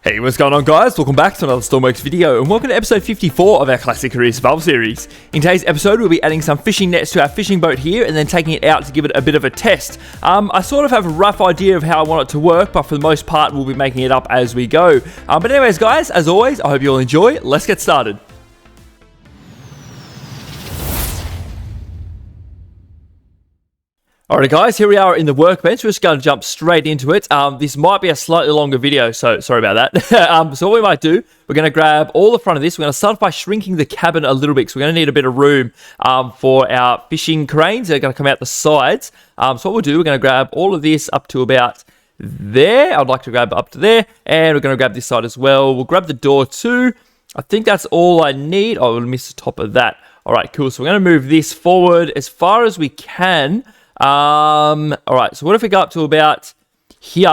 Hey, what's going on, guys? Welcome back to another Stormworks video, and welcome to episode 54 of our Classic Career Survival series. In today's episode, we'll be adding some fishing nets to our fishing boat here, and then taking it out to give it a bit of a test. I sort of have a rough idea of how I want it to work, but for the most part, we'll be making it up as we go. But anyways, guys, as always, I hope you all enjoy. Let's get started. Alright guys, here we are in the workbench. We're just going to jump straight into it. This might be a slightly longer video, so sorry about that. So what we might do, we're going to grab all the front of this. We're going to start by shrinking the cabin a little bit, because we're going to need a bit of room for our fishing cranes. They're going to come out the sides. So what we'll do, we're going to grab all of this up to about there. I'd like to grab up to there, and we're going to grab this side as well. We'll grab the door too. I think that's all I need. Oh, we'll miss the top of that. Alright, cool. So we're going to move this forward as far as we can. Alright, so what if we go up to about here?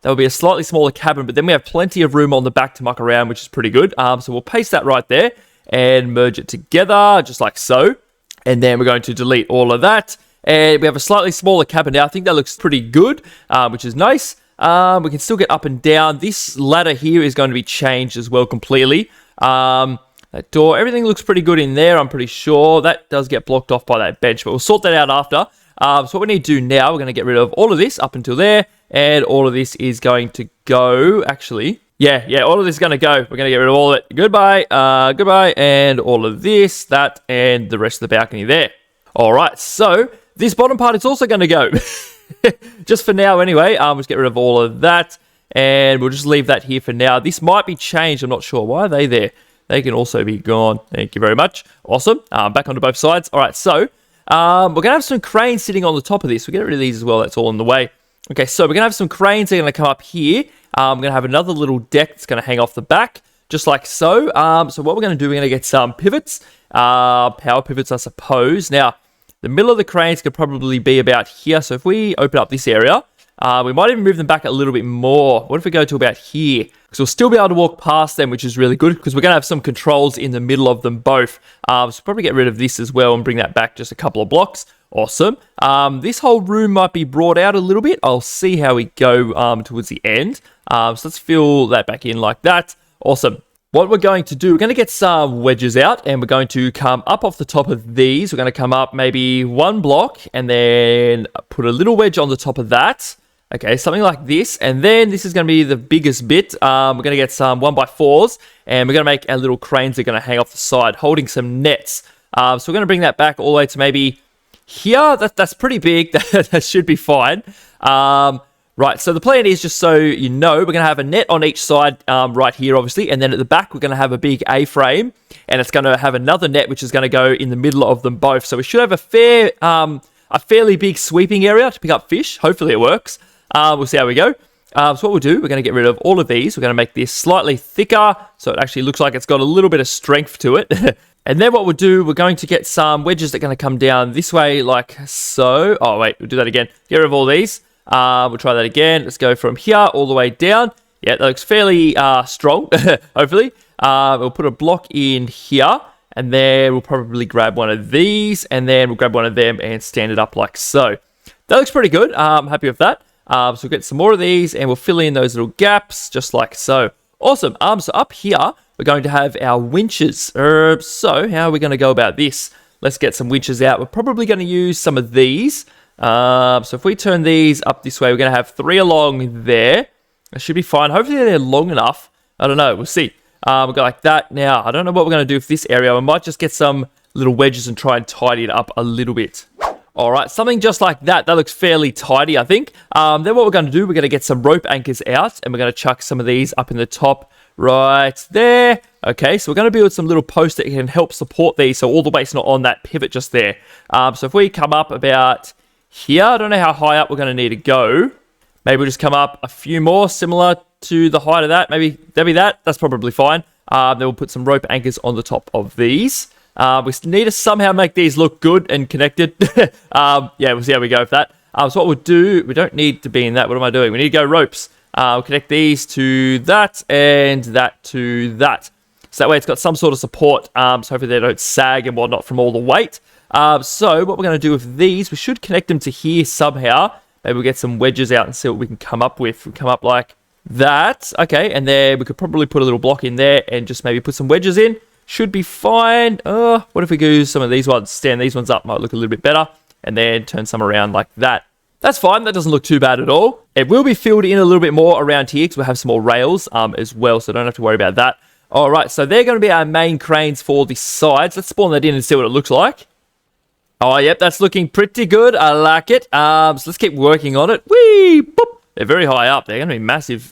That will be a slightly smaller cabin, but then we have plenty of room on the back to muck around, which is pretty good. So we'll paste that right there and merge it together, just like so. And then we're going to delete all of that. And we have a slightly smaller cabin now. I think that looks pretty good, which is nice. We can still get up and down. This ladder here is going to be changed as well completely. That door, everything looks pretty good in there, I'm pretty sure. That does get blocked off by that bench, but we'll sort that out after. So what we need to do now, we're going to get rid of all of this up until there, and all of this is going to go, actually, yeah, all of this is going to go. We're going to get rid of all of it. Goodbye, and all of this, that, and the rest of the balcony there. All right, so this bottom part is also going to go. Just for now anyway, we'll just get rid of all of that, and we'll just leave that here for now. This might be changed, I'm not sure. Why are they there? They can also be gone. Thank you very much. Awesome. Back onto both sides. All right, so we're going to have some cranes sitting on the top of this. We'll get rid of these as well. That's all in the way. Okay, so we're going to have some cranes that are going to come up here. We're going to have another little deck that's going to hang off the back, just like so. So what we're going to do, we're going to get some pivots, power pivots, I suppose. Now, the middle of the cranes could probably be about here. So if we open up this area, we might even move them back a little bit more. What if we go to about here? Because we'll still be able to walk past them, which is really good, because we're going to have some controls in the middle of them both. So probably get rid of this as well and bring that back just a couple of blocks. Awesome. This whole room might be brought out a little bit. I'll see how we go towards the end. So let's fill that back in like that. Awesome. What we're going to do, we're going to get some wedges out, and we're going to come up off the top of these. We're going to come up maybe one block, and then put a little wedge on the top of that. Okay, something like this, and then this is going to be the biggest bit. We're going to get some 1x4s, and we're going to make our little cranes that are going to hang off the side, holding some nets. So we're going to bring that back all the way to maybe here. That's pretty big. That should be fine. Right, so the plan is, just so you know, we're going to have a net on each side right here, obviously, and then at the back, we're going to have a big A-frame, and it's going to have another net, which is going to go in the middle of them both. So we should have a fairly big sweeping area to pick up fish. Hopefully it works. We'll see how we go. So what we'll do, we're going to get rid of all of these. We're going to make this slightly thicker, so it actually looks like it's got a little bit of strength to it. And then what we'll do, we're going to get some wedges that are going to come down this way, like so. Oh, wait, we'll do that again. Get rid of all these. We'll try that again. Let's go from here all the way down. Yeah, that looks fairly strong, hopefully. We'll put a block in here, and then we'll probably grab one of these, and then we'll grab one of them and stand it up like so. That looks pretty good. I'm happy with that. So we'll get some more of these, and we'll fill in those little gaps, just like so. Awesome. So up here, we're going to have our winches. So how are we going to go about this? Let's get some winches out. We're probably going to use some of these. So if we turn these up this way, we're going to have 3 along there. That should be fine. Hopefully they're long enough. I don't know. We'll see. We'll go like that. Now, I don't know what we're going to do with this area. We might just get some little wedges and try and tidy it up a little bit. All right, something just like that. That looks fairly tidy, I think. Then what we're going to do, we're going to get some rope anchors out, and we're going to chuck some of these up in the top right there. Okay, so we're going to build some little posts that can help support these, so all the weight's not on that pivot just there. So if we come up about here, I don't know how high up we're going to need to go. Maybe we'll just come up a few more, similar to the height of that. Maybe that'll be that. That's probably fine. Then we'll put some rope anchors on the top of these. We need to somehow make these look good and connected. Yeah, we'll see how we go with that. So what we'll do, we don't need to be in that. What am I doing? We need to go ropes. We'll connect these to that and that to that. So that way it's got some sort of support. So hopefully they don't sag and whatnot from all the weight. So what we're going to do with these, we should connect them to here somehow. Maybe we'll get some wedges out and see what we can come up with. We come up like that. Okay, and then we could probably put a little block in there and just maybe put some wedges in. Should be fine. What if we use some of these ones, stand these ones up, might look a little bit better, and then turn some around like that. That's fine. That doesn't look too bad at all. It will be filled in a little bit more around here because we'll have some more rails as well, so don't have to worry about that. All right, so they're going to be our main cranes for the sides. Let's spawn that in and see what it looks like. Oh, yep, that's looking pretty good. I like it. So let's keep working on it. Whee! Boop. They're very high up. They're going to be massive.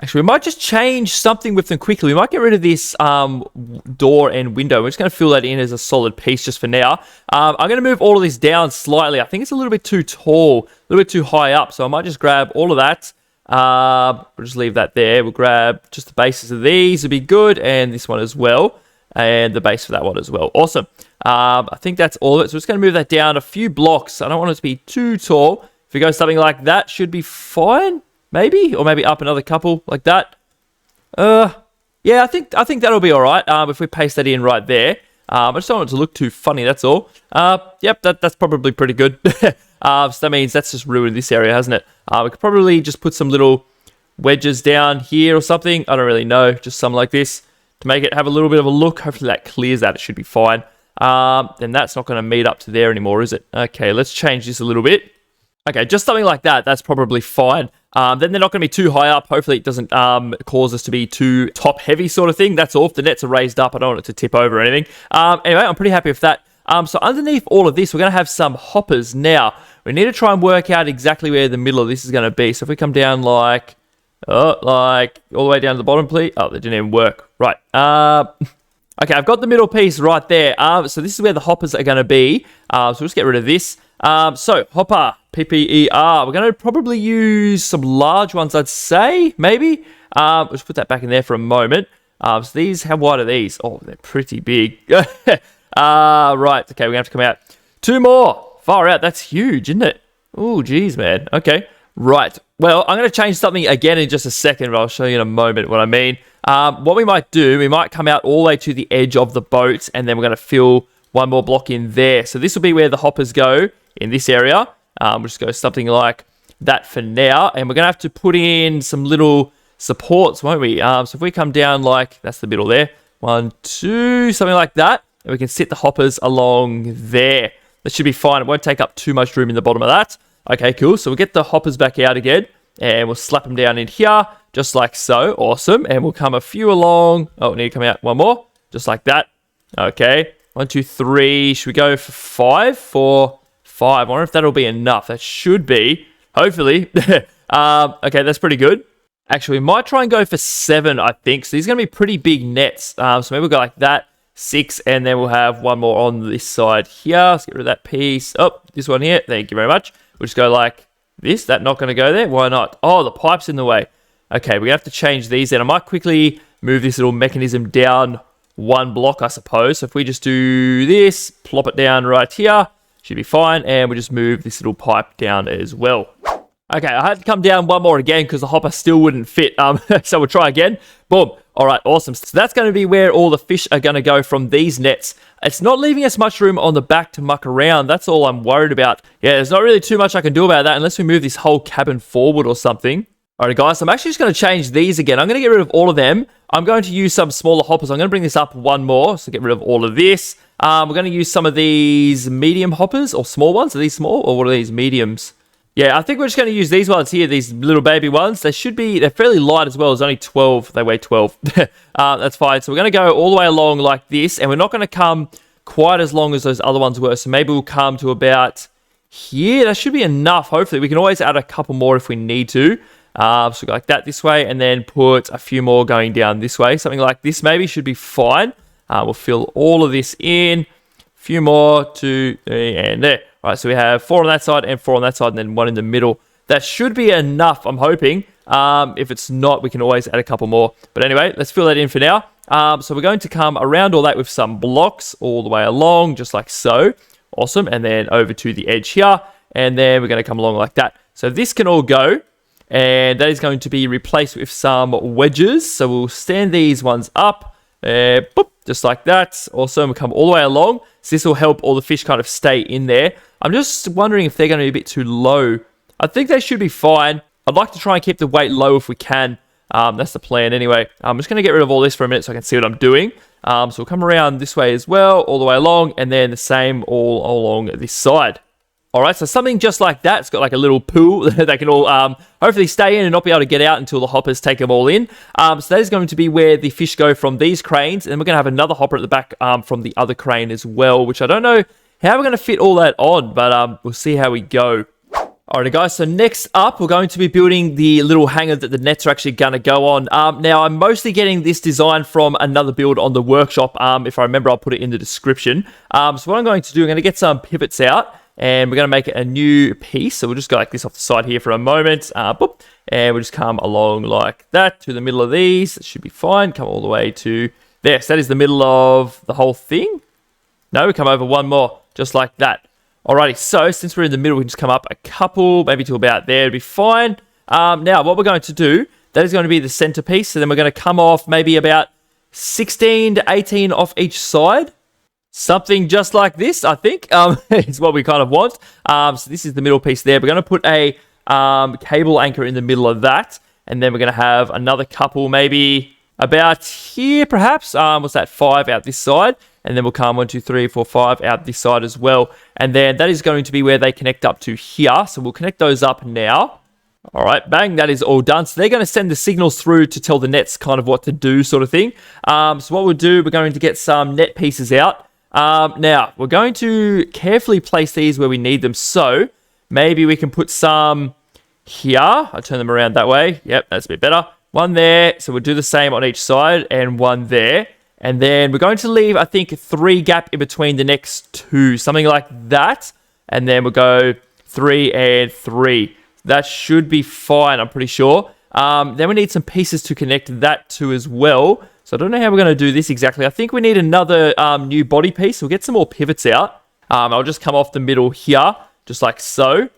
Actually, we might just change something with them quickly. We might get rid of this door and window. We're just going to fill that in as a solid piece just for now. I'm going to move all of this down slightly. I think it's a little bit too tall, a little bit too high up. So I might just grab all of that. We'll just leave that there. We'll grab just the bases of these. It'll be good. And this one as well. And the base for that one as well. Awesome. I think that's all of it. So we're just going to move that down a few blocks. I don't want it to be too tall. If we go something like that, should be fine. Maybe, or maybe up another couple like that. Yeah, I think that'll be all right. If we paste that in right there. I just don't want it to look too funny. That's all. Yep, that's probably pretty good. So that means that's just ruined this area, hasn't it? We could probably just put some little wedges down here or something. I don't really know. Just something like this to make it have a little bit of a look. Hopefully that clears that. It should be fine. Then that's not going to meet up to there anymore, is it? Okay, let's change this a little bit. Okay, just something like that. That's probably fine. Then they're not going to be too high up. Hopefully it doesn't cause us to be too top heavy sort of thing. That's all. If the nets are raised up, I don't want it to tip over or anything. Anyway, I'm pretty happy with that. So underneath all of this, we're going to have some hoppers. Now, we need to try and work out exactly where the middle of this is going to be. So if we come down like all the way down to the bottom, please. Oh, that didn't even work. Right. Okay, I've got the middle piece right there. So this is where the hoppers are going to be. So we'll just get rid of this. So hopper, PPER. We're going to probably use some large ones, I'd say, maybe. Let's put that back in there for a moment. So these, how wide are these? Oh, they're pretty big. Right, okay, we're going to have to come out. 2 more. Far out, that's huge, isn't it? Oh, geez, man. Okay, right. Well, I'm going to change something again in just a second, but I'll show you in a moment what I mean. What we might do, we might come out all the way to the edge of the boat, and then we're going to fill one more block in there. So this will be where the hoppers go in this area. We'll just go something like that for now. And we're going to have to put in some little supports, won't we? So if we come down like, that's the middle there. 1, 2, something like that. And we can sit the hoppers along there. That should be fine. It won't take up too much room in the bottom of that. Okay, cool. So we'll get the hoppers back out again. And we'll slap them down in here, just like so. Awesome. And we'll come a few along. Oh, we need to come out one more, just like that. Okay. 1, 2, 3. Should we go for 5? 4, 5. I wonder if that'll be enough. That should be. Hopefully. Okay, that's pretty good. Actually, we might try and go for 7, I think. So these are going to be pretty big nets. So maybe we'll go like that. 6, and then we'll have one more on this side here. Let's get rid of that piece. Oh, this one here. Thank you very much. We'll just go like this. That's not going to go there. Why not? Oh, the pipe's in the way. Okay, we're going to have to change these then. I might quickly move this little mechanism down 1 block, I suppose. So if we just do this, plop it down right here, should be fine. And we'll just move this little pipe down as well. Okay, I had to come down 1 more again because the hopper still wouldn't fit. So we'll try again. Boom. All right, awesome. So that's going to be where all the fish are going to go from these nets. It's not leaving us much room on the back to muck around. That's all I'm worried about. Yeah, there's not really too much I can do about that unless we move this whole cabin forward or something. All right, guys, I'm actually just going to change these again. I'm going to get rid of all of them. I'm going to use some smaller hoppers. I'm going to bring this up 1 more, so get rid of all of this. We're going to use some of these medium hoppers or small ones. Are these small or what are these mediums? Yeah, I think we're just going to use these ones here, these little baby ones. They're fairly light as well. There's only 12. They weigh 12. That's fine. So we're going to go all the way along like this, and we're not going to come quite as long as those other ones were. So maybe we'll come to about here. That should be enough, hopefully. We can always add a couple more if we need to. So go like that this way, and then put a few more going down this way. Something like this maybe should be fine. We'll fill all of this in. A few more, 2, 3, and there. All right, so we have 4 on that side and 4 on that side, and then 1 in the middle. That should be enough, I'm hoping. If it's not, we can always add a couple more. But anyway, let's fill that in for now. So we're going to come around all that with some blocks all the way along, just like so. Awesome. And then over to the edge here. And then we're going to come along like that. So this can all go. And that is going to be replaced with some wedges. So we'll stand these ones up. Boop, just like that. Awesome. We'll come all the way along. So this will help all the fish kind of stay in there. I'm just wondering if they're going to be a bit too low. I think they should be fine. I'd like to try and keep the weight low if we can. That's the plan anyway. I'm just going to get rid of all this for a minute so I can see what I'm doing. So we'll come around this way as well, all the way along, and then the same all along this side. All right, so something just like that. It's got like a little pool that they can all hopefully stay in and not be able to get out until the hoppers take them all in. So that is going to be where the fish go from these cranes. And we're going to have another hopper at the back from the other crane as well, which I don't know how we're going to fit all that on, but we'll see how we go. Alright guys, so next up, we're going to be building the little hangar that the nets are actually going to go on. Now, I'm mostly getting this design from another build on the workshop. If I remember, I'll put it in the description. So what I'm going to do, I'm going to get some pivots out. And we're going to make it a new piece. So we'll just go like this off the side here for a moment. Boop, and we'll just come along like that to the middle of these. It should be fine. Come all the way to there. So that is the middle of the whole thing. No, we come over one more, just like that. Alrighty, so since we're in the middle, we can just come up a couple, maybe to about there. It'll be fine. Now, what we're going to do, that is going to be the centerpiece. So then we're going to come off maybe about 16 to 18 off each side. Something just like this, I think, is what we kind of want. So this is the middle piece there. We're going to put a cable anchor in the middle of that. And then we're going to have another couple, maybe about here, perhaps. What's that, 5 out this side. And then we'll come 1, 2, 3, 4, 5 out this side as well. And then that is going to be where they connect up to here. So we'll connect those up now. All right, bang, that is all done. So they're going to send the signals through to tell the nets kind of what to do sort of thing. So what we'll do, we're going to get some net pieces out. Now, we're going to carefully place these where we need them. So maybe we can put some here. I'll turn them around that way. Yep, that's a bit better. One there. So we'll do the same on each side and one there. And then we're going to leave, I think, 3 gap in between the next 2. Something like that. And then we'll go 3 and 3. That should be fine, I'm pretty sure. Then we need some pieces to connect that to as well. So I don't know how we're going to do this exactly. I think we need another new body piece. We'll get some more pivots out. I'll just come off the middle here, just like so.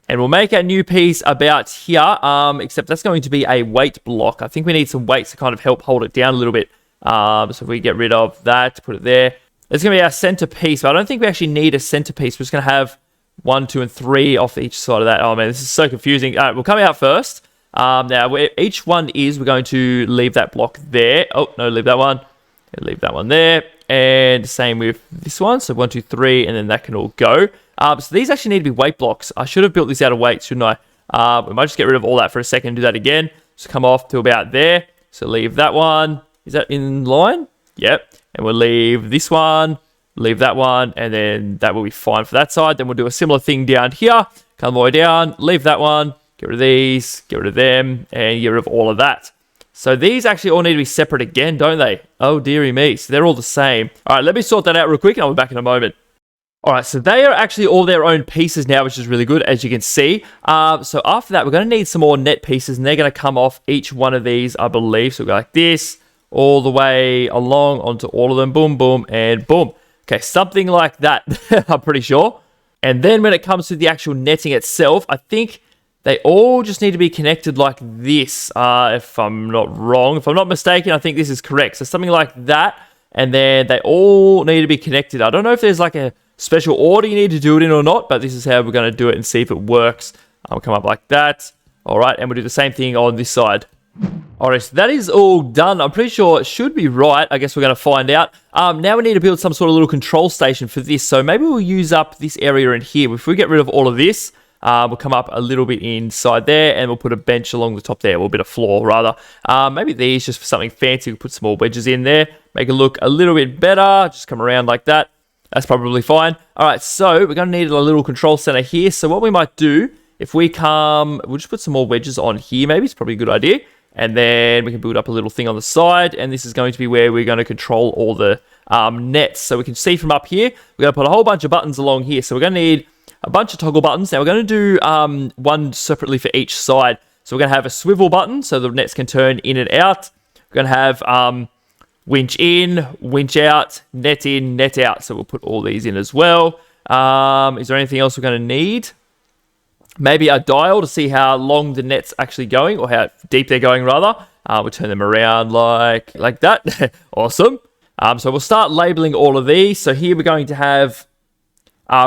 And we'll make our new piece about here, except that's going to be a weight block. I think we need some weights to kind of help hold it down a little bit. So if we get rid of that, put it there. It's going to be our center piece, but I don't think we actually need a center piece. We're just going to have 1, 2, and 3 off each side of that. Oh man, this is so confusing. All right, we'll come out first. Now, where each one is, we're going to leave that block there. Oh, no, leave that one. Leave that one there. And same with this one. So 1, 2, 3, and then that can all go. So these actually need to be weight blocks. I should have built this out of weights, shouldn't I? We might just get rid of all that for a second and do that again. So come off to about there. So leave that one. Is that in line? Yep. And we'll leave this one. Leave that one. And then that will be fine for that side. Then we'll do a similar thing down here. Come all the way down. Leave that one. Get rid of these, get rid of them, and get rid of all of that. So these actually all need to be separate again, don't they? Oh, dearie me. So they're all the same. All right, let me sort that out real quick, and I'll be back in a moment. All right, so they are actually all their own pieces now, which is really good, as you can see. So after that, we're going to need some more net pieces, and they're going to come off each one of these, I believe. So we'll go like this, all the way along onto all of them. Boom, boom, and boom. Okay, something like that, I'm pretty sure. And then when it comes to the actual netting itself, I think they all just need to be connected like this, if I'm not wrong. If I'm not mistaken, I think this is correct. So something like that, and then they all need to be connected. I don't know if there's like a special order you need to do it in or not, but this is how we're going to do it and see if it works. I'll come up like that. All right, and we'll do the same thing on this side. All right, so that is all done. I'm pretty sure it should be right. I guess we're going to find out. Now we need to build some sort of little control station for this. So maybe we'll use up this area in here. If we get rid of all of this, we'll come up a little bit inside there, and we'll put a bench along the top there, or a bit of floor, rather. Maybe these, just for something fancy, we'll put some more wedges in there, make it look a little bit better. Just come around like that. That's probably fine. All right, so we're going to need a little control center here. So what we might do, if we come, we'll just put some more wedges on here, maybe. It's probably a good idea. And then we can build up a little thing on the side, and this is going to be where we're going to control all the nets. So we can see from up here, we're going to put a whole bunch of buttons along here. So we're going to need a bunch of toggle buttons. Now we're going to do one separately for each side. So we're going to have a swivel button so the nets can turn in and out. We're going to have winch in, winch out, net in, net out. So we'll put all these in as well. Is there anything else we're going to need? Maybe a dial to see how long the net's actually going, or how deep they're going, rather. We'll turn them around like that. Awesome. So we'll start labeling all of these. So here we're going to have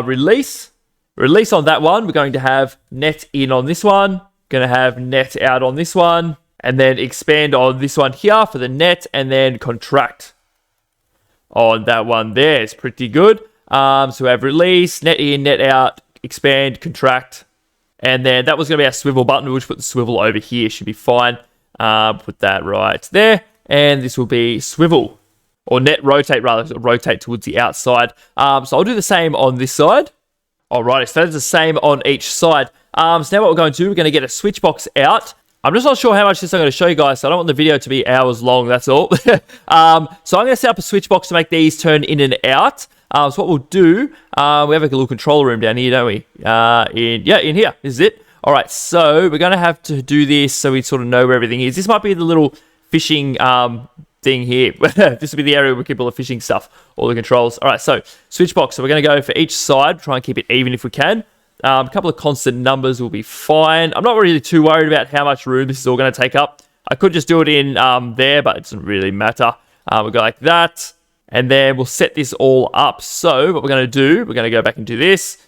release. Release on that one. We're going to have net in on this one. Going to have net out on this one. And then expand on this one here for the net. And then contract on that one there. It's pretty good. So we have release, net in, net out, expand, contract. And then that was going to be our swivel button. We'll just put the swivel over here. Should be fine. Put that right there. And this will be swivel. Or net rotate, rather. Rotate towards the outside. So I'll do the same on this side. Alrighty, so that's the same on each side. So now what we're going to do, we're going to get a switch box out. I'm just not sure how much this I'm going to show you guys, so I don't want the video to be hours long, that's all. So I'm going to set up a switch box to make these turn in and out. So what we'll do, we have a little control room down here, don't we? In here. This is it. All right, so we're going to have to do this so we sort of know where everything is. This might be the little fishing thing here. This will be the area where we keep all the fishing stuff, all the controls. All right, so switch box. So we're going to go for each side, try and keep it even if we can. A couple of constant numbers will be fine. I'm not really too worried about how much room this is all going to take up. I could just do it in there, but it doesn't really matter. We'll go like that. And then we'll set this all up. So what we're going to do, we're going to go back and do this.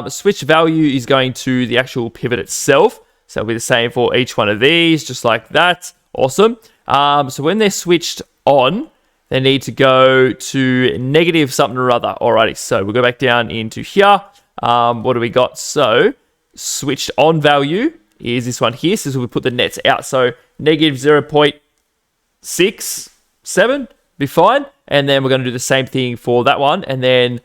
Switch value is going to the actual pivot itself. So it'll be the same for each one of these, just like that. Awesome. So when they're switched on, they need to go to negative something or other. Alrighty, so we'll go back down into here. What do we got? So switched on value is this one here. So we put the nets out. So negative 0.67 be fine. And then we're going to do the same thing for that one. And then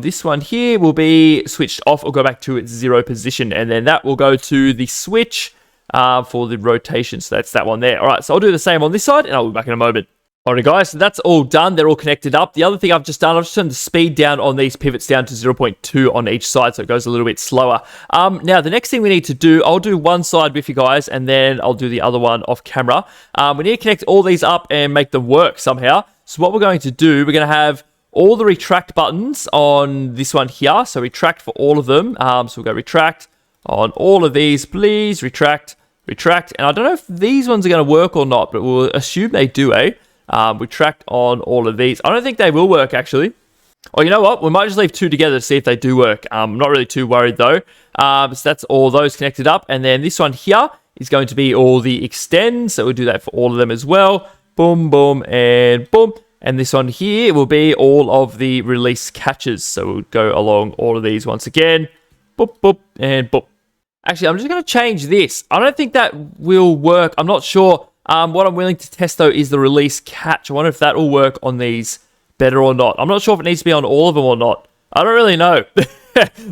this one here will be switched off or go back to its 0 position. And then that will go to the switch for the rotation. So that's that one there. All right, so I'll do the same on this side and I'll be back in a moment. Alright guys, so that's all done. They're all connected up. The other thing I've just done, I've just turned the speed down on these pivots down to 0.2 on each side, so it goes a little bit slower. Now, the next thing we need to do, I'll do one side with you guys, and then I'll do the other one off camera. We need to connect all these up and make them work somehow. So what we're going to do, we're going to have all the retract buttons on this one here. So retract for all of them. So we'll go retract on all of these, please. Retract. And I don't know if these ones are going to work or not, but we'll assume they do, eh? Retract on all of these. I don't think they will work, actually. Or you know what? We might just leave two together to see if they do work. I'm not really too worried, though. So that's all those connected up. And then this one here is going to be all the extends. So we'll do that for all of them as well. Boom, boom, and boom. And this one here will be all of the release catches. So we'll go along all of these once again. Boop, boop, and boop. Actually, I'm just going to change this. I don't think that will work. I'm not sure. What I'm willing to test, though, is the release catch. I wonder if that will work on these better or not. I'm not sure if it needs to be on all of them or not. I don't really know.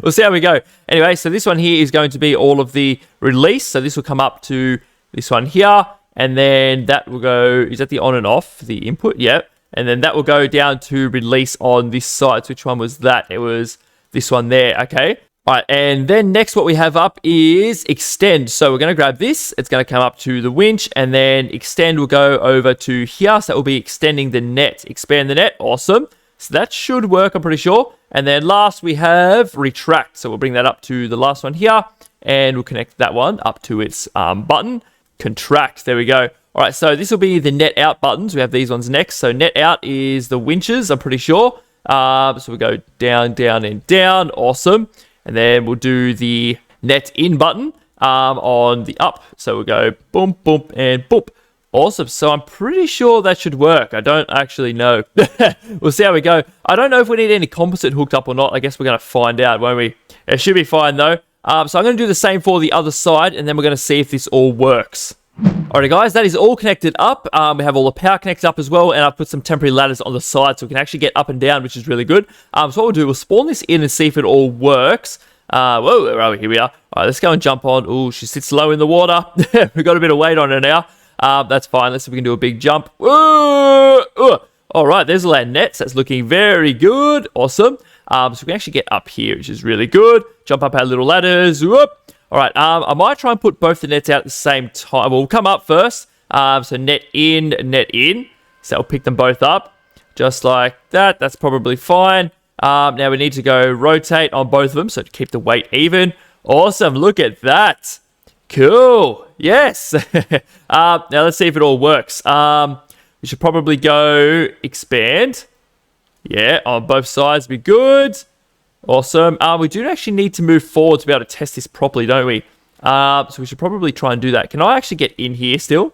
We'll see how we go. Anyway, so this one here is going to be all of the release. So this will come up to this one here. And then that will go... Is that the on and off? The input? Yep. And then that will go down to release on this side. So which one was that? It was this one there. Okay. All right, and then next what we have up is extend. So we're going to grab this. It's going to come up to the winch, and then extend will go over to here. So that will be extending the net. Expand the net. Awesome. So that should work, I'm pretty sure. And then last we have retract. So we'll bring that up to the last one here, and we'll connect that one up to its button. Contract. There we go. All right, so this will be the net out buttons. We have these ones next. So net out is the winches, I'm pretty sure. So we go down, down, and down. Awesome. And then we'll do the net in button on the up. So we'll go boom, boom, and boop. Awesome. So I'm pretty sure that should work. I don't actually know. We'll see how we go. I don't know if we need any composite hooked up or not. I guess we're going to find out, won't we? It should be fine, though. So I'm going to do the same for the other side, and then we're going to see if this all works. Alright guys, that is all connected up. We have all the power connected up as well, and I've put some temporary ladders on the side so we can actually get up and down, which is really good. So what we'll do, we'll spawn this in and see if it all works. Whoa, where are we? Here we are. Alright, let's go and jump on. Oh, she sits low in the water. We've got a bit of weight on her now. That's fine. Let's see if we can do a big jump. Alright, there's all our nets. That's looking very good. Awesome. So we can actually get up here, which is really good. Jump up our little ladders. Whoop. All right, I might try and put both the nets out at the same time. Well, we'll come up first. So net in. So I'll pick them both up, just like that. That's probably fine. Now we need to go rotate on both of them, so to keep the weight even. Awesome, look at that. Cool, yes. Now let's see if it all works. We should probably go expand. Yeah, on both sides be good. Awesome. We do actually need to move forward to be able to test this properly, don't we? So we should probably try and do that. Can I actually get in here still?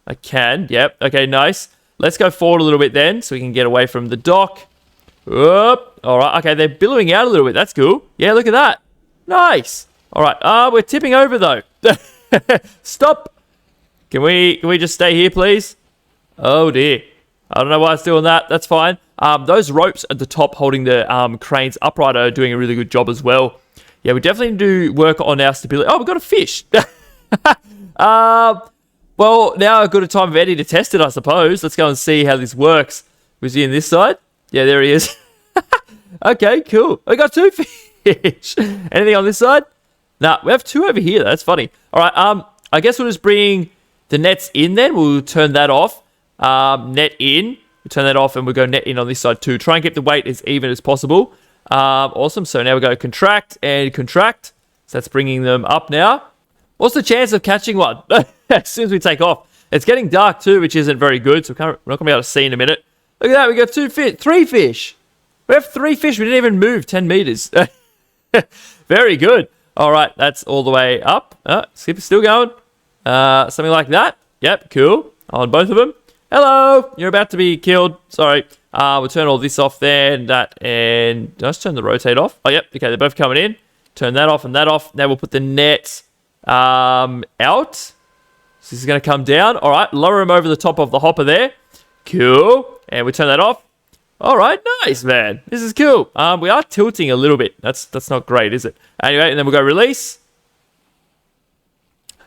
I can. Yep. Okay, nice. Let's go forward a little bit then so we can get away from the dock. Whoop. All right. Okay, they're billowing out a little bit. That's cool. Yeah, look at that. Nice. All right. We're tipping over though. Stop. Can we just stay here, please? Oh dear. I don't know why it's doing that. That's fine. Those ropes at the top holding the cranes upright are doing a really good job as well. Yeah, we definitely need to work on our stability. Oh, we've got a fish. Well, now a good time for Eddie to test it, I suppose. Let's go and see how this works. Was he in this side? Yeah, there he is. Okay, cool. We got 2 fish. Anything on this side? Nah, we have 2 over here. That's funny. All right, I guess we'll just bring the nets in then. We'll turn that off. Net in. We'll turn that off and we'll go net in on this side too. Try and keep the weight as even as possible. Awesome. So now we go contract and contract. So that's bringing them up now. What's the chance of catching one? As soon as we take off. It's getting dark too, which isn't very good. So we're not going to be able to see in a minute. Look at that. We got 3 fish. We have 3 fish. We didn't even move 10 meters. Very good. All right. That's all the way up. Skip is still going. Something like that. Yep. Cool. On both of them. Hello. You're about to be killed. Sorry. We'll turn all this off there and that. And did I just turn the rotate off? Oh, yep. Okay. They're both coming in. Turn that off and that off. Now we'll put the net out. So this is going to come down. All right. Lower him over the top of the hopper there. Cool. And we turn that off. All right. Nice, man. This is cool. We are tilting a little bit. That's not great, is it? Anyway, and then we'll go release.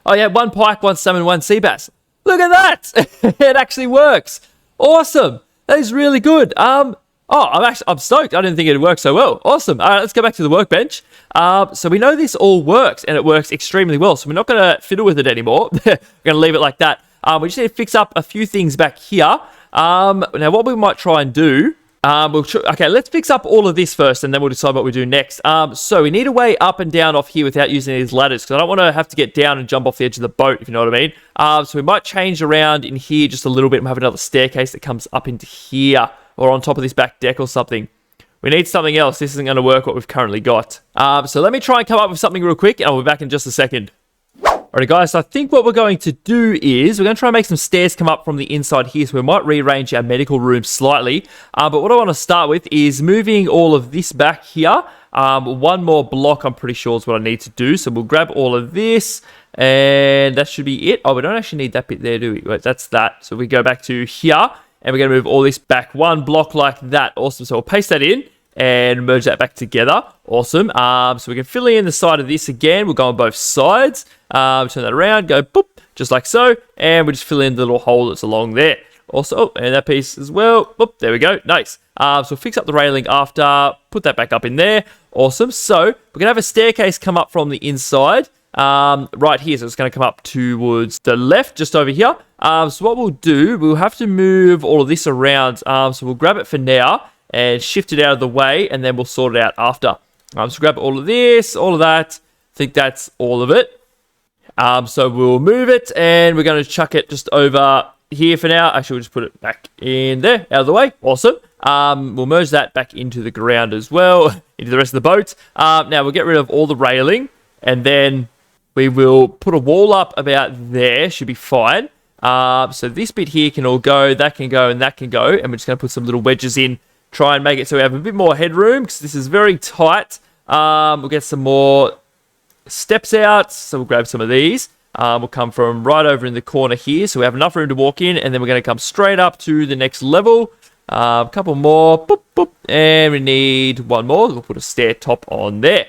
Oh, yeah. 1 pike, 1 salmon, 1 sea bass. Look at that. It actually works. Awesome. That is really good. I'm stoked. I didn't think it'd work so well. Awesome. All right, let's go back to the workbench. So we know this all works, and it works extremely well. So we're not going to fiddle with it anymore. We're going to leave it like that. We just need to fix up a few things back here. Now, what we might try and do... okay, let's fix up all of this first, and then we'll decide what we do next. So we need a way up and down off here without using these ladders, because I don't want to have to get down and jump off the edge of the boat, if you know what I mean. So we might change around in here just a little bit and have another staircase that comes up into here, or on top of this back deck or something. We need something else. This isn't going to work what we've currently got. So let me try and come up with something real quick, and I'll be back in just a second. Alright guys, so I think what we're going to do is we're going to try and make some stairs come up from the inside here, so we might rearrange our medical room slightly. But what I want to start with is moving all of this back here. 1 more block, I'm pretty sure, is what I need to do. So we'll grab all of this, and that should be it. Oh, we don't actually need that bit there, do we? Wait, that's that. So we go back to here, and we're going to move all this back 1 block like that. Awesome. So we'll paste that in and merge that back together. Awesome. So we can fill in the side of this again. We'll go on both sides. Turn that around, go boop, just like so, and we just fill in the little hole that's along there. Also, and that piece as well. Boop, there we go. Nice. So we'll fix up the railing after, put that back up in there. Awesome. So we're going to have a staircase come up from the inside right here. So it's going to come up towards the left, just over here. So what we'll do, we'll have to move all of this around. So we'll grab it for now and shift it out of the way, and then we'll sort it out after. So grab all of this, all of that. I think that's all of it. So we'll move it, and we're going to chuck it just over here for now. Actually, we'll just put it back in there, out of the way. Awesome. We'll merge that back into the ground as well, into the rest of the boat. Now, we'll get rid of all the railing, and then we will put a wall up about there. Should be fine. So this bit here can all go, that can go, and that can go. And we're just going to put some little wedges in, try and make it so we have a bit more headroom, because this is very tight. We'll get some more steps out, so we'll grab some of these. We'll come from right over in the corner here, so we have enough room to walk in, and then we're going to come straight up to the next level. A couple more, boop, boop, and we need 1 more. We'll put a stair top on there.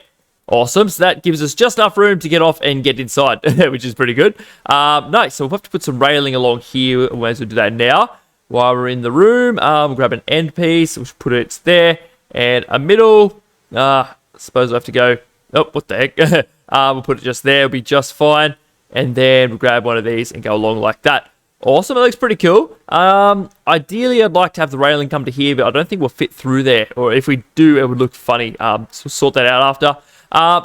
Awesome, so that gives us just enough room to get off and get inside, which is pretty good. Nice, so we'll have to put some railing along here. We might as well do that now. While we're in the room, we'll grab an end piece, we'll put it there, and a middle. I suppose I have to go, oh, what the heck? We'll put it just there, it'll be just fine. And then we'll grab one of these and go along like that. Awesome, it looks pretty cool. Ideally, I'd like to have the railing come to here, but I don't think we'll fit through there. Or if we do, it would look funny. So we'll sort that out after.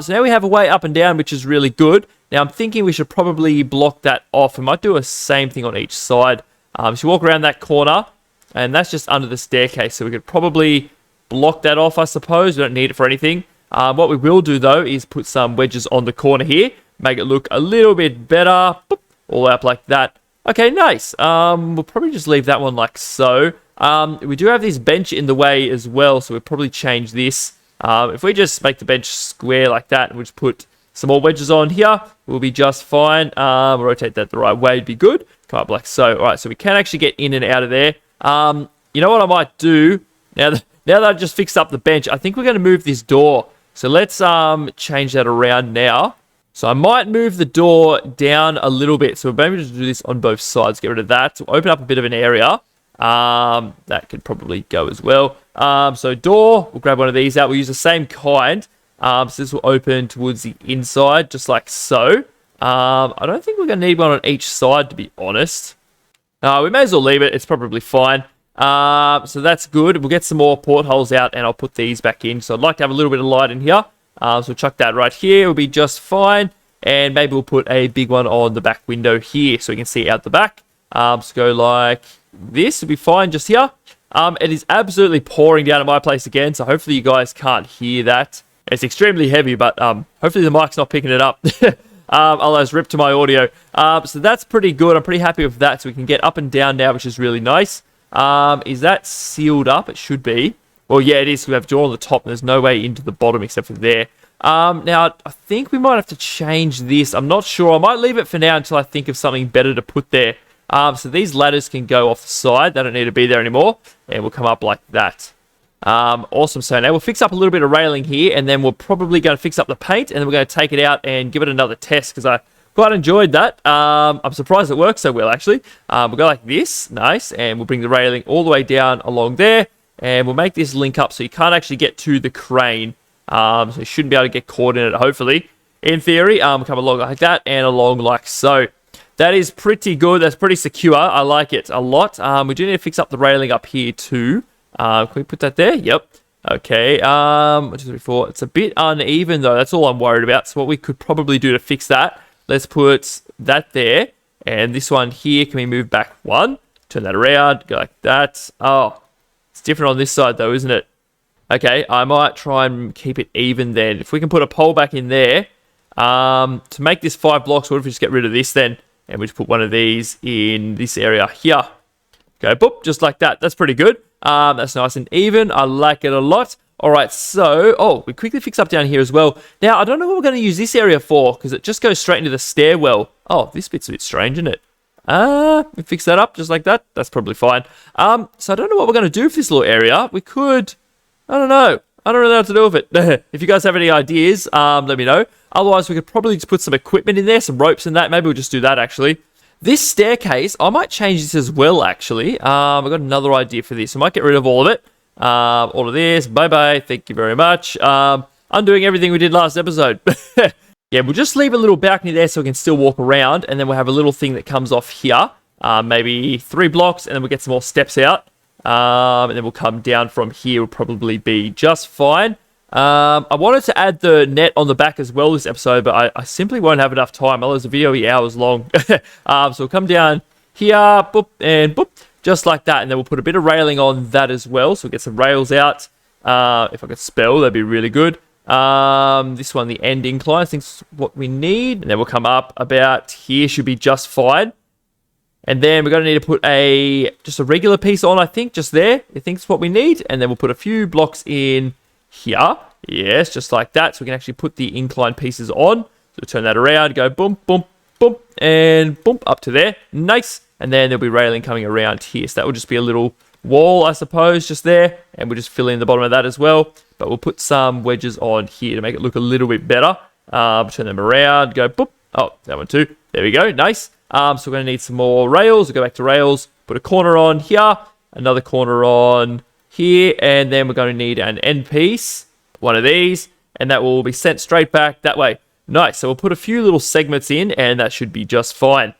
So now we have a way up and down, which is really good. Now, I'm thinking we should probably block that off. We might do a same thing on each side. So you walk around that corner, and that's just under the staircase. So we could probably block that off, I suppose. We don't need it for anything. What we will do, though, is put some wedges on the corner here. make it look a little bit better. Boop, all up like that. Okay, nice. We'll probably just leave that one like so. We do have this bench in the way as well, so we'll probably change this. If we just make the bench square like that, and we'll just put some more wedges on here, we'll be just fine. We'll rotate that the right way, it'd be good. Come up like so. All right, so we can actually get in and out of there. You know what I might do? Now that I've just fixed up the bench, I think we're going to move this door. So let's change that around now. So I might move the door down a little bit. So maybe just do this on both sides. Get rid of that. So we'll open up a bit of an area. That could probably go as well. So door, we'll grab one of these out. We'll use the same kind. So this will open towards the inside, just like so. I don't think we're going to need one on each side, to be honest. We may as well leave it. It's probably fine. So that's good. We'll get some more portholes out, and I'll put these back in. So I'd like to have a little bit of light in here. So we'll chuck that right here. We'll be just fine. And maybe we'll put a big one on the back window here so we can see out the back. So go like this. It'll be fine just here. It is absolutely pouring down at my place again, so hopefully you guys can't hear that. It's extremely heavy, but hopefully the mic's not picking it up. Otherwise, rip to my audio. So that's pretty good. I'm pretty happy with that. So we can get up and down now, which is really nice. Is that sealed up? It should be. Well, yeah, it is. We have a door on the top, and there's no way into the bottom except for there. Now, I think we might have to change this. I'm not sure. I might leave it for now until I think of something better to put there. So these ladders can go off the side. They don't need to be there anymore. And we'll come up like that. Awesome. So now we'll fix up a little bit of railing here, and then we're probably going to fix up the paint, and then we're going to take it out and give it another test, because I quite enjoyed that. I'm surprised it works so well, actually. We'll go like this. Nice. And we'll bring the railing all the way down along there, and we'll make this link up so you can't actually get to the crane. So you shouldn't be able to get caught in it, hopefully. In theory, come along like that and along like so. That is pretty good. That's pretty secure. I like it a lot. We do need to fix up the railing up here too. Can we put that there? Yep. Okay. 1, 2, 3, 4. It's a bit uneven though. That's all I'm worried about. So what we could probably do to fix that, let's put that there. And this one here, can we move back one? Turn that around. Go like that. Oh, it's different on this side though, isn't it? Okay, I might try and keep it even then. If we can put a pole back in there, to make this 5 blocks, what if we just get rid of this then? And we just put one of these in this area here. Go, boop, just like that. That's pretty good. That's nice and even. I like it a lot. All right, so, we quickly fix up down here as well. Now, I don't know what we're going to use this area for, because it just goes straight into the stairwell. Oh, this bit's a bit strange, isn't it? We fix that up just like that. That's probably fine. So I don't know what we're going to do for this little area. We could... I don't know. I don't really know what to do with it. If you guys have any ideas, let me know. Otherwise, we could probably just put some equipment in there, some ropes and that. Maybe we'll just do that, actually. This staircase, I might change this as well, actually. I've got another idea for this. I might get rid of all of it. All of this. Bye-bye. Thank you very much. Undoing everything we did last episode. Yeah, we'll just leave a little balcony there so we can still walk around. And then we'll have a little thing that comes off here. Maybe 3 blocks, and then we'll get some more steps out. And then we'll come down from here. Will probably be just fine. I wanted to add the net on the back as well this episode, but I simply won't have enough time. Otherwise, the video will be hours long. So we'll come down here, boop, and boop, just like that. And then we'll put a bit of railing on that as well. So we'll get some rails out. If I could spell, that'd be really good. This one, the end incline, I think is what we need. And then we'll come up about here. Should be just fine. And then we're going to need to put just a regular piece on, I think, just there. I think it's what we need. And then we'll put a few blocks in here. Yes, just like that. So we can actually put the incline pieces on. So we'll turn that around, go boom, boom, boom, and boom, up to there. Nice. And then there'll be railing coming around here. So that will just be a little wall, I suppose, just there. And we'll just fill in the bottom of that as well. But we'll put some wedges on here to make it look a little bit better. Turn them around, go boop. Oh, that one too. There we go. Nice. So we're going to need some more rails. We'll go back to rails, put a corner on here, another corner on here, and then we're going to need an end piece, one of these, and that will be sent straight back that way. Nice. So we'll put a few little segments in, and that should be just fine.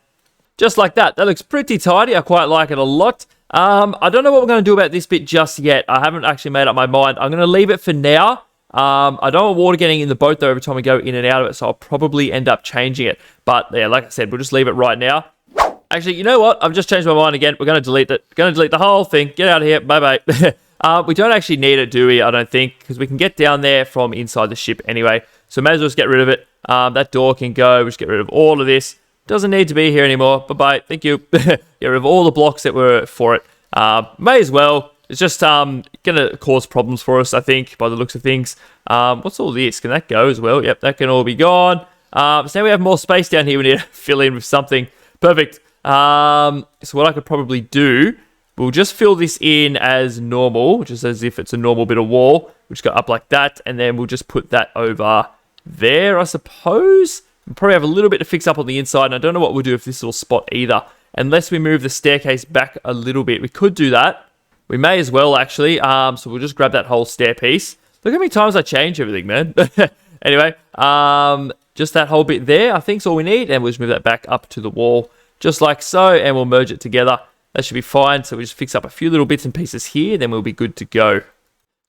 Just like that. That looks pretty tidy. I quite like it a lot. I don't know what we're going to do about this bit just yet. I haven't actually made up my mind. I'm going to leave it for now. I don't want water getting in the boat though every time we go in and out of it, so I'll probably end up changing it. But yeah, like I said, we'll just leave it right now. Actually, you know what? I've just changed my mind again. We're going to delete it. Going to delete the whole thing. Get out of here. Bye-bye. We don't actually need it, do we? I don't think, because we can get down there from inside the ship anyway. So may as well just get rid of it. That door can go. We'll just get rid of all of this. Doesn't need to be here anymore. Bye-bye. Thank you. Get rid of all the blocks that were for it. May as well. It's just going to cause problems for us, I think, by the looks of things. What's all this? Can that go as well? Yep, that can all be gone. So now we have more space down here. We need to fill in with something. Perfect. So what I could probably do, we'll just fill this in as normal, just as if it's a normal bit of wall. We'll just go up like that, and then we'll just put that over there, I suppose. We'll probably have a little bit to fix up on the inside, and I don't know what we'll do if this little spot either. Unless we move the staircase back a little bit. We could do that. We may as well, actually. So we'll just grab that whole stair piece. Look how many times I change everything, man. Anyway, just that whole bit there, I think is all we need. And we'll just move that back up to the wall, just like so. And we'll merge it together. That should be fine. So we just fix up a few little bits and pieces here. Then we'll be good to go.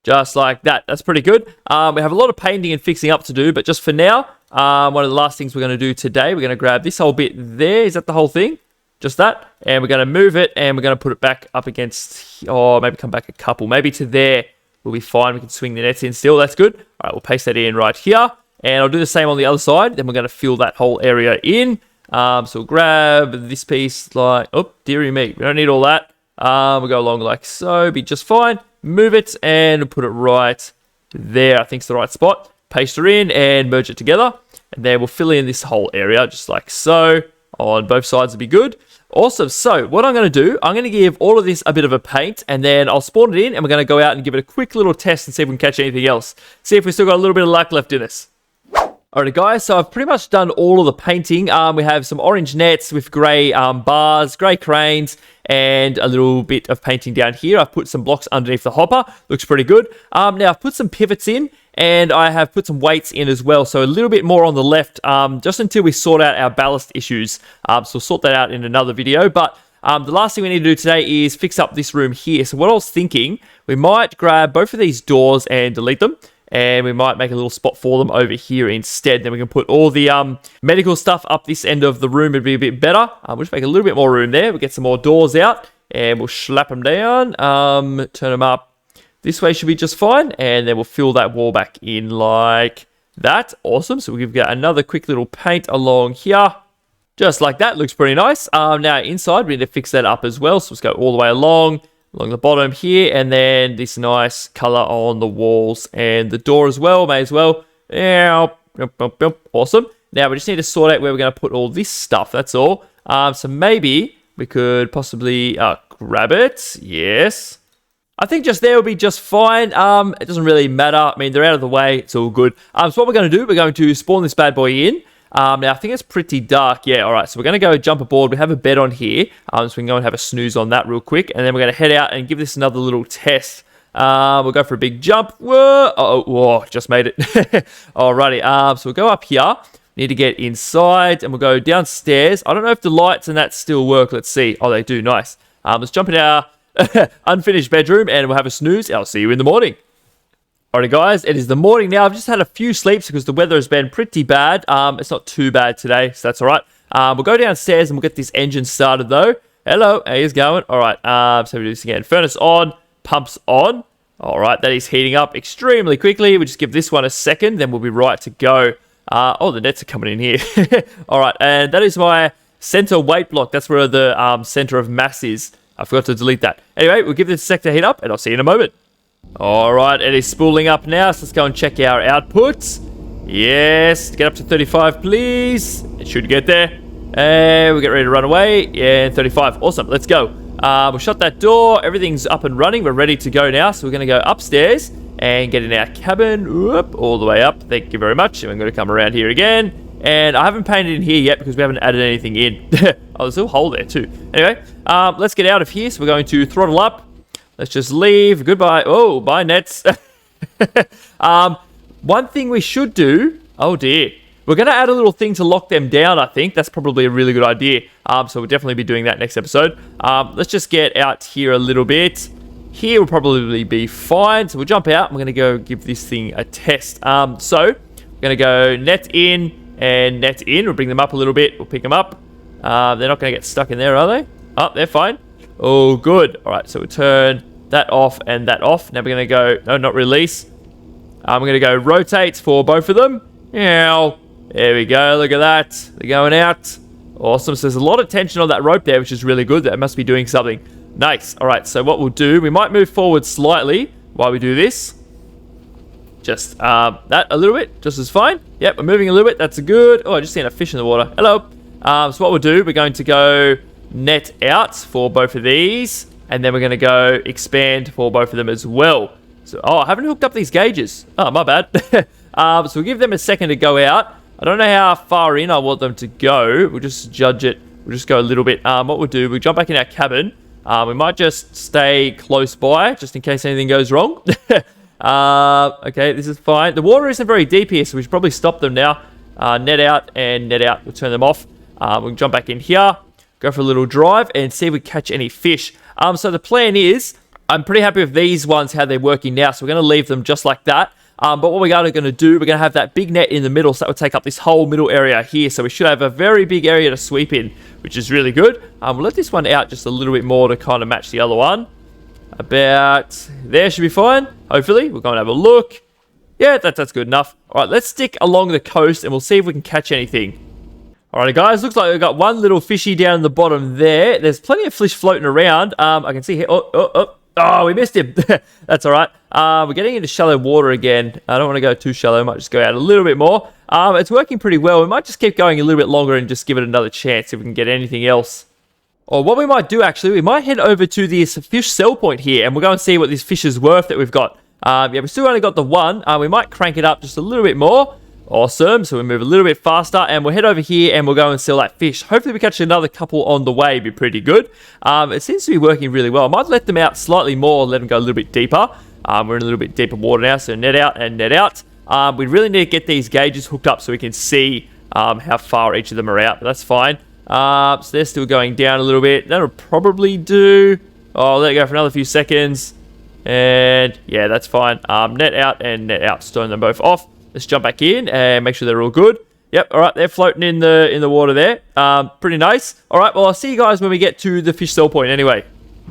Just like that. That's pretty good. We have a lot of painting and fixing up to do. But just for now, one of the last things we're going to do today, we're going to grab this whole bit there. Is that the whole thing? Just that. And we're going to move it, and we're going to put it back up against, maybe come back a couple. Maybe to there will be fine. We can swing the nets in still. That's good. All right, we'll paste that in right here. And I'll do the same on the other side. Then we're going to fill that whole area in. So we'll grab this piece like, oh, dearie me. We don't need all that. We'll go along like so. Be just fine. Move it and put it right there. I think it's the right spot. Paste her in and merge it together. And then we'll fill in this whole area just like so. On both sides would be good. Awesome. So what I'm going to do, I'm going to give all of this a bit of a paint, and then I'll spawn it in, and we're going to go out and give it a quick little test and see if we can catch anything else. See if we've still got a little bit of luck left in us. Alright guys, so I've pretty much done all of the painting. We have some orange nets with grey bars, grey cranes, and a little bit of painting down here. I've put some blocks underneath the hopper. Looks pretty good. Now I've put some pivots in, and I have put some weights in as well. So a little bit more on the left, just until we sort out our ballast issues. So we'll sort that out in another video. But the last thing we need to do today is fix up this room here. So what I was thinking, we might grab both of these doors and delete them. And we might make a little spot for them over here instead. Then we can put all the medical stuff up this end of the room. It'd be a bit better. We'll just make a little bit more room there. We'll get some more doors out. And we'll slap them down. Turn them up. This way should be just fine. And then we'll fill that wall back in like that. Awesome. So we've got another quick little paint along here. Just like that. Looks pretty nice. Now inside, we need to fix that up as well. So let's go all the way along the bottom here, and then this nice color on the walls and the door as well. May as well. Awesome. Now we just need to sort out where we're going to put all this stuff. That's all. So maybe we could possibly grab it. Yes. I think just there will be just fine. It doesn't really matter. I mean, they're out of the way. It's all good. So what we're going to do, we're going to spawn this bad boy in. Now, I think it's pretty dark. Yeah, all right. So we're going to go jump aboard. We have a bed on here. So we can go and have a snooze on that real quick. And then we're going to head out and give this another little test. We'll go for a big jump. Whoa. Whoa, just made it. Alrighty. So we'll go up here. We need to get inside. And we'll go downstairs. I don't know if the lights and that still work. Let's see. Oh, they do. Nice. Let's jump in our unfinished bedroom. And we'll have a snooze. I'll see you in the morning. Alright guys, it is the morning now. I've just had a few sleeps because the weather has been pretty bad. It's not too bad today, so that's alright. We'll go downstairs and we'll get this engine started though. Hello, how is going? Alright, so we do this again. Furnace on, pumps on. Alright, that is heating up extremely quickly. We'll just give this one a second, then we'll be right to go. The nets are coming in here. Alright, and that is my center weight block. That's where the center of mass is. I forgot to delete that. Anyway, we'll give this a sec to heat up, and I'll see you in a moment. Alright, it is spooling up now, so let's go and check our outputs. Yes, get up to 35, please. It should get there. And we'll get ready to run away. And 35, awesome, let's go. We'll shut that door, everything's up and running. We're ready to go now, so we're going to go upstairs and get in our cabin. Whoop, all the way up, thank you very much. And we're going to come around here again. And I haven't painted in here yet because we haven't added anything in. There's a hole there too. Anyway, let's get out of here. So we're going to throttle up. Let's just leave. Goodbye. Oh, bye, nets. One thing we should do... Oh, dear. We're going to add a little thing to lock them down, I think. That's probably a really good idea. So we'll definitely be doing that next episode. Let's just get out here a little bit. Here will probably be fine. So we'll jump out. I'm going to go give this thing a test. So we're going to go net in and net in. We'll bring them up a little bit. We'll pick them up. They're not going to get stuck in there, are they? Oh, they're fine. Oh, good. All right, so we'll turn that off and that off. Now we're going to go... No, not release. We're going to go rotate for both of them. Now, there we go. Look at that. They're going out. Awesome. So there's a lot of tension on that rope there, which is really good. That must be doing something. Nice. All right. So what we'll do, we might move forward slightly while we do this. Just that a little bit. Just as fine. Yep. We're moving a little bit. That's good. Oh, I just seen a fish in the water. Hello. So what we'll do, we're going to go net out for both of these. And then we're going to go expand for both of them as well. So, I haven't hooked up these gauges. Oh, my bad. So we'll give them a second to go out. I don't know how far in I want them to go. We'll just judge it. We'll just go a little bit. What we'll do, we'll jump back in our cabin. We might just stay close by, just in case anything goes wrong. Okay, this is fine. The water isn't very deep here, so we should probably stop them now. Net out and net out. We'll turn them off. We'll jump back in here. Go for a little drive and see if we catch any fish. So the plan is, I'm pretty happy with these ones, how they're working now. So we're going to leave them just like that. But what we're going to do, we're going to have that big net in the middle. So that will take up this whole middle area here. So we should have a very big area to sweep in, which is really good. We'll let this one out just a little bit more to kind of match the other one. About there should be fine. Hopefully. We're going to have a look. Yeah, that's good enough. All right, let's stick along the coast and we'll see if we can catch anything. Alright guys, looks like we've got one little fishy down in the bottom there. There's plenty of fish floating around. I can see here. Oh, we missed him. That's alright. We're getting into shallow water again. I don't want to go too shallow. I might just go out a little bit more. It's working pretty well. We might just keep going a little bit longer and just give it another chance if we can get anything else. Or what we might do actually, we might head over to this fish sell point here and we'll go and see what this fish is worth that we've got. Yeah, we've still only got the one. We might crank it up just a little bit more. Awesome. So we move a little bit faster and we'll head over here and we'll go and sell that fish. Hopefully we catch another couple on the way. It'd be pretty good. It seems to be working really well. I might let them out slightly more, let them go a little bit deeper. We're in a little bit deeper water now, so net out and net out. We really need to get these gauges hooked up so we can see how far each of them are out, but that's fine. So they're still going down a little bit. That'll probably do. I'll let it go for another few seconds. And yeah, that's fine. Net out and net out. Stone them both off. Let's jump back in and make sure they're all good. Yep, all right, they're floating in the water there. Pretty nice. All right, well, I'll see you guys when we get to the fish sell point anyway.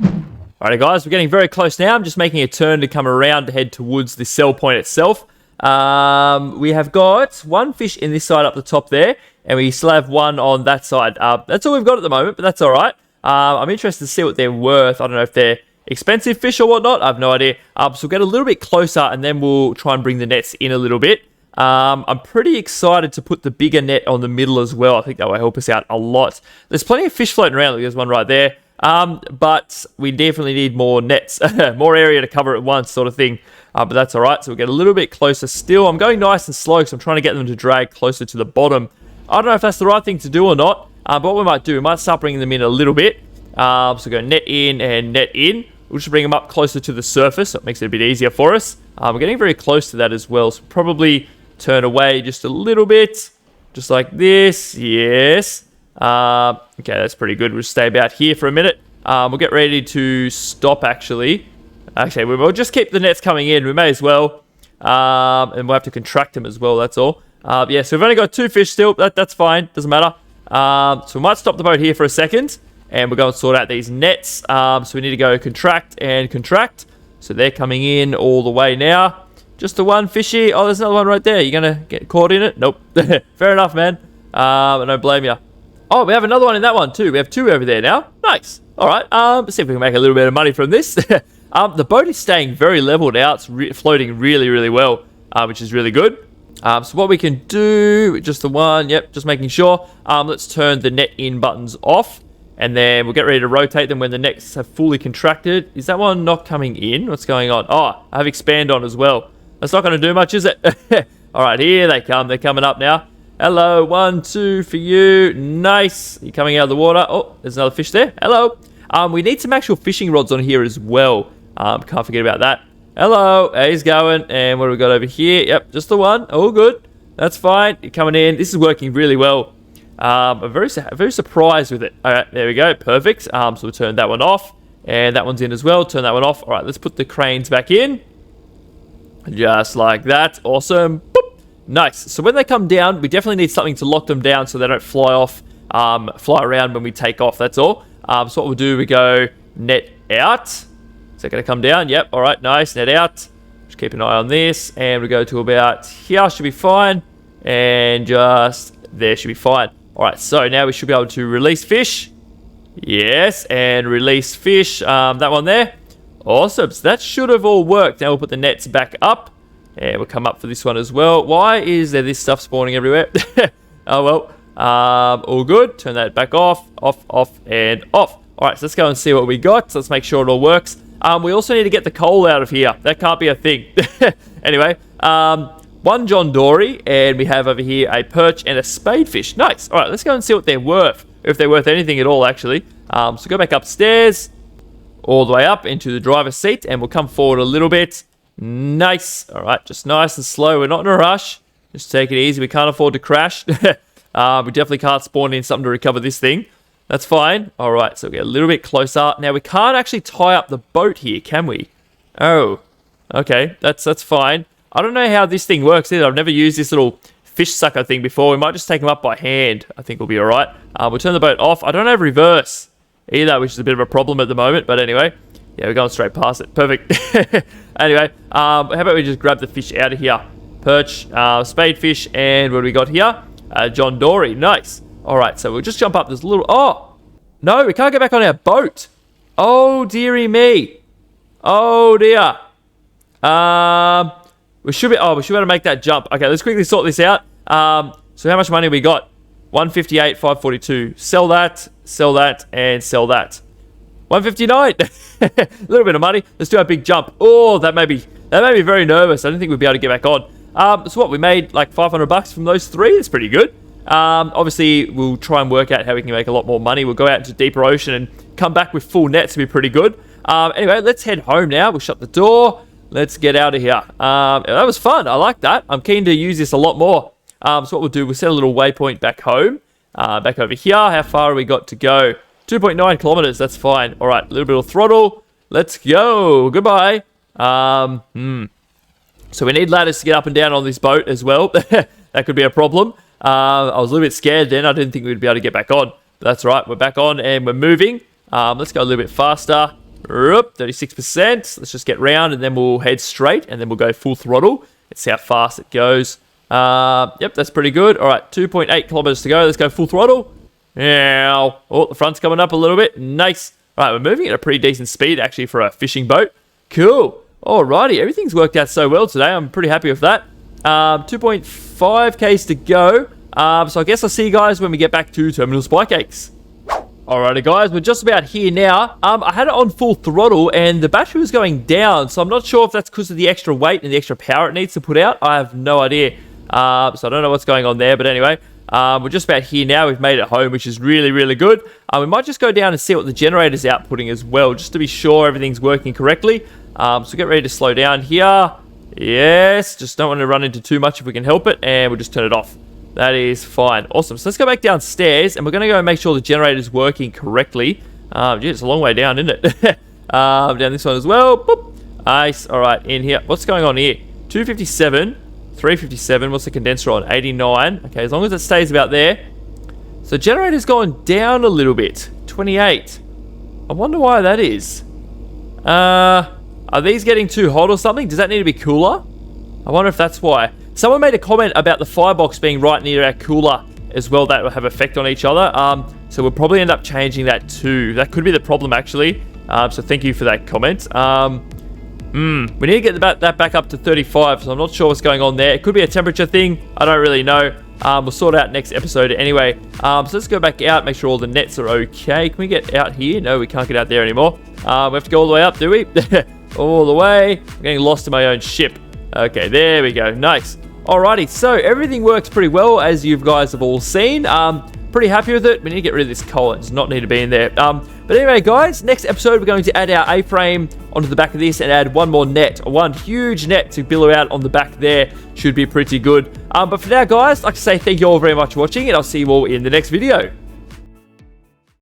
All right, guys, we're getting very close now. I'm just making a turn to come around to head towards the sell point itself. We have got one fish in this side up the top there, and we still have one on that side. That's all we've got at the moment, but that's all right. I'm interested to see what they're worth. I don't know if they're expensive fish or whatnot. I have no idea. So we'll get a little bit closer, and then we'll try and bring the nets in a little bit. I'm pretty excited to put the bigger net on the middle as well. I think that will help us out a lot. There's plenty of fish floating around. There's one right there. But we definitely need more nets, more area to cover at once sort of thing. But that's all right. So we'll get a little bit closer still. I'm going nice and slow because I'm trying to get them to drag closer to the bottom. I don't know if that's the right thing to do or not. But what we might do, we might start bringing them in a little bit. So go net in and net in. We'll just bring them up closer to the surface. So it makes it a bit easier for us. We're getting very close to that as well. So probably turn away just a little bit. Just like this. Yes. Okay, that's pretty good. We'll stay about here for a minute. We'll get ready to stop, actually. Okay, we'll just keep the nets coming in. We may as well. And we'll have to contract them as well, that's all. Yeah, so we've only got two fish still. That's fine. Doesn't matter. So we might stop the boat here for a second. And we'll go and sort out these nets. So we need to go contract and contract. So they're coming in all the way now. Just the one fishy. Oh, there's another one right there. You're going to get caught in it? Nope. Fair enough, man. I don't blame you. Oh, we have another one in that one too. We have two over there now. Nice. All right. Let's see if we can make a little bit of money from this. The boat is staying very level now. It's floating really, really well, which is really good. So what we can do, just the one. Yep, just making sure. Let's turn the net in buttons off. And then we'll get ready to rotate them when the nets have fully contracted. Is that one not coming in? What's going on? Oh, I have expand on as well. That's not going to do much, is it? All right, here they come. They're coming up now. Hello, 1, 2 for you. Nice. You're coming out of the water. Oh, there's another fish there. Hello. We need some actual fishing rods on here as well. Can't forget about that. Hello. He's going. And what do we got over here? Yep, just the one. All good. That's fine. You're coming in. This is working really well. I'm very surprised with it. All right, there we go. Perfect. So we'll turn that one off. And that one's in as well. Turn that one off. All right, let's put the cranes back in. Just like that. Awesome. Boop. Nice. So when they come down, we definitely need something to lock them down so they don't fly off, fly around when we take off. That's all. So what we'll do, we go net out. Is that going to come down? Yep. All right. Nice. Net out. Just keep an eye on this. And we go to about here. Should be fine. And just there, should be fine. All right, so now we should be able to release fish. Yes, and release fish. That one there. Awesome. So that should have all worked. Now we'll put the nets back up. And we'll come up for this one as well. Why is there this stuff spawning everywhere? Oh, well. All good. Turn that back off, and off. All right, so let's go and see what we got. So let's make sure it all works. We also need to get the coal out of here. That can't be a thing. Anyway, one John Dory, and we have over here a perch and a spadefish. Nice. All right, let's go and see what they're worth. If they're worth anything at all, actually. So go back upstairs, all the way up into the driver's seat, and we'll come forward a little bit. Nice. All right, just nice and slow. We're not in a rush. Just take it easy. We can't afford to crash. We definitely can't spawn in something to recover this thing. That's fine. All right, so we get a little bit closer. Now, we can't actually tie up the boat here, can we? Oh, okay. That's fine. I don't know how this thing works either. I've never used this little fish sucker thing before. We might just take them up by hand. I think we'll be all right. We'll turn the boat off. I don't have reverse either, which is a bit of a problem at the moment. But anyway, yeah, we're going straight past it. Perfect. Anyway, how about we just grab the fish out of here? Perch, spadefish, and what do we got here? John Dory. Nice. All right, so we'll just jump up this little... Oh, no, we can't get back on our boat. Oh, dearie me. Oh, dear. We should be able to make that jump. Okay, let's quickly sort this out. So how much money we got? 158, 542. Sell that, and sell that. 159. A little bit of money. Let's do our big jump. Oh, that made me very nervous. I didn't think we'd be able to get back on. So what, we made like $500 from those three. That's pretty good. Obviously, we'll try and work out how we can make a lot more money. We'll go out into deeper ocean and come back with full nets to be pretty good. Anyway, let's head home now. We'll shut the door. Let's get out of here. That was fun. I like that. I'm keen to use this a lot more. So what we'll do, we'll set a little waypoint back home. Back over here. How far have we got to go? 2.9 kilometers. That's fine. All right, a little bit of throttle. Let's go. Goodbye. So we need ladders to get up and down on this boat as well. That could be a problem. I was a little bit scared then. I didn't think we'd be able to get back on. But that's right. We're back on and we're moving. Let's go a little bit faster. 36%. Let's just get round and then we'll head straight and then we'll go full throttle. Let's see how fast it goes. Yep, that's pretty good. All right, 2.8 kilometers to go. Let's go full throttle. Now, oh, the front's coming up a little bit. Nice. All right, we're moving at a pretty decent speed actually for a fishing boat. Cool. Alrighty, everything's worked out so well today. I'm pretty happy with that. 2.5 Ks to go. So I guess I'll see you guys when we get back to Terminal Spycakes. Alrighty guys, we're just about here now. I had it on full throttle and the battery was going down, so I'm not sure if that's because of the extra weight and the extra power it needs to put out. I have no idea. So I don't know what's going on there, but anyway, we're just about here now. We've made it home, which is really, really good. We might just go down and see what the generator's outputting as well, just to be sure everything's working correctly. So get ready to slow down here. Yes, just don't want to run into too much if we can help it, and we'll just turn it off. That is fine. Awesome. So let's go back downstairs, and we're going to go and make sure the generator's working correctly. Gee, it's a long way down, isn't it? Down this one as well. Boop. Nice. All right, in here. What's going on here? 257, 357. What's the condenser on? 89. Okay, as long as it stays about there. So generator's gone down a little bit. 28. I wonder why that is. Are these getting too hot or something? Does that need to be cooler? I wonder if that's why. Someone made a comment about the firebox being right near our cooler as well. That will have effect on each other. So we'll probably end up changing that too. That could be the problem actually. So thank you for that comment. We need to get that back up to 35. So I'm not sure what's going on there. It could be a temperature thing. I don't really know. We'll sort it out next episode anyway. So let's go back out, make sure all the nets are okay. Can we get out here? No, we can't get out there anymore. We have to go all the way up, do we? All the way. I'm getting lost in my own ship. Okay, there we go. Nice. Alrighty, so everything works pretty well, as you guys have all seen. Pretty happy with it. We need to get rid of this coal. It does not need to be in there. But anyway, guys, next episode, we're going to add our A-frame onto the back of this and add one more net. One huge net to billow out on the back there. Should be pretty good. But for now, guys, I'd like to say thank you all very much for watching, and I'll see you all in the next video.